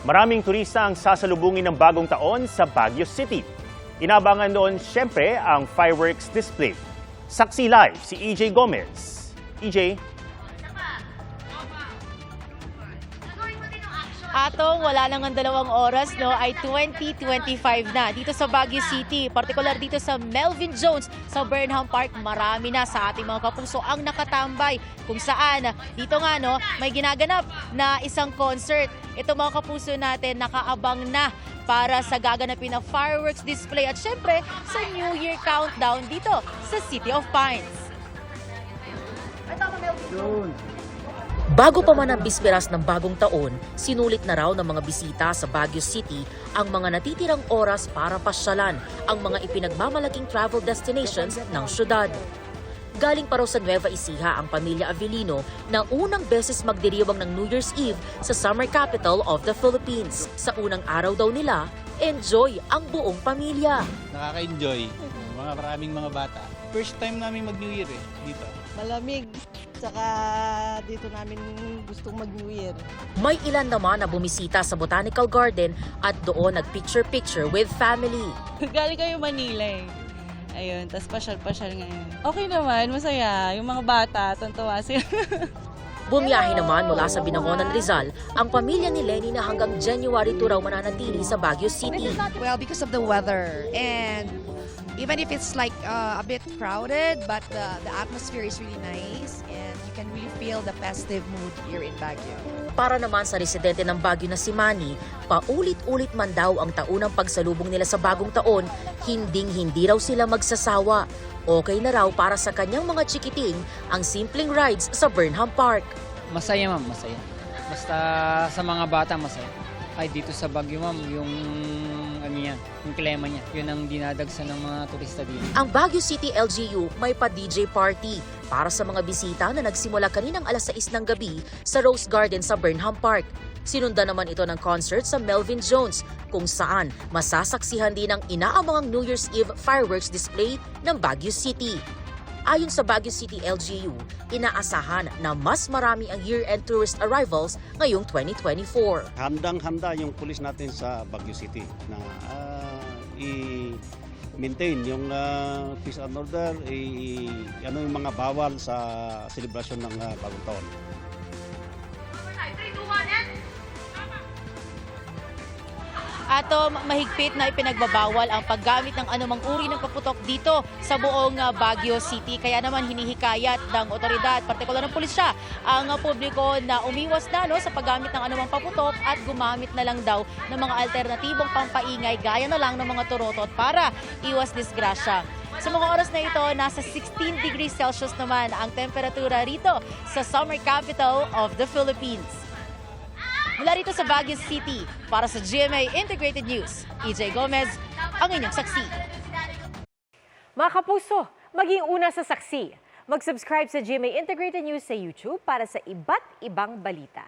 Maraming turista ang sasalubungin ng bagong taon sa Baguio City. Inabangan doon siyempre ang fireworks display. Saksi live si EJ Gomez. EJ? Atong wala nang 2 oras ay 2025 na dito sa Baguio City. Partikular dito sa Melvin Jones sa Burnham Park. Marami na sa ating mga kapuso ang nakatambay kung saan dito nga may ginaganap na isang concert. Ito mga kapuso natin nakaabang na para sa gaganapin na fireworks display at syempre sa New Year countdown dito sa City of Pines. Bago pa man ang bisperas ng bagong taon, sinulit na raw ng mga bisita sa Baguio City ang mga natitirang oras para pasyalan ang mga ipinagmamalaking travel destinations ng syudad. Galing pa raw sa Nueva Ecija ang pamilya Avellino na unang beses magdiriwang ng New Year's Eve sa summer capital of the Philippines. Sa unang araw daw nila, enjoy ang buong pamilya. Nakaka-enjoy. Maraming mga bata. First time namin mag-New Year dito. Malamig. Saka dito namin gustong mag-New Year. May ilan naman na bumisita sa Botanical Garden at doon nag-picture-picture with family. Galing kayo Manila Ayun, tas pasyal-pasyal ngayon. Okay naman, masaya. Yung mga bata, tuntua sila. Bumiyahe naman mula sa Binangonan, Rizal ang pamilya ni Lenny na hanggang January 2 raw mananatili sa Baguio City. Well, because of the weather and even if it's like a bit crowded, but the atmosphere is really nice and you can really feel the festive mood here in Baguio. Para naman sa residente ng Baguio na si Manny, paulit-ulit man daw ang taunang pagsalubong nila sa bagong taon, hinding-hindi raw sila magsasawa. Okay na raw para sa kanyang mga chikiting ang simpleng rides sa Burnham Park. Masaya ma'am, masaya. Basta sa mga bata masaya. Ay dito sa Baguio ma'am, yung yung klima niya, yun ang dinadagsa ng mga turista dito. Ang Baguio City LGU may pa-DJ party para sa mga bisita na nagsimula kaninang alas 6 ng gabi sa Rose Garden sa Burnham Park. Sinundan naman ito ng concert sa Melvin Jones kung saan masasaksihan din ang inaabangang New Year's Eve fireworks display ng Baguio City. Ayon sa Baguio City LGU, inaasahan na mas marami ang year-end tourist arrivals ngayong 2024. Handang-handa yung pulis natin sa Baguio City na i-maintain yung peace and order, yung mga bawal sa selebrasyon ng bagong taon. Atom, mahigpit na ipinagbabawal ang paggamit ng anumang uri ng paputok dito sa buong Baguio City. Kaya naman hinihikayat ng otoridad, partikular ng pulisya, ang publiko na umiwas na sa paggamit ng anumang paputok at gumamit na lang daw ng mga alternatibong pampaingay gaya na lang ng mga turotot para iwas disgrasya. Sa mga oras na ito, nasa 16 degrees Celsius naman ang temperatura rito sa summer capital of the Philippines. Mula rito sa Baguio City, para sa GMA Integrated News, EJ Gomez, ang inyong saksi. Mga kapuso, maging una sa saksi. Mag-subscribe sa GMA Integrated News sa YouTube para sa iba't ibang balita.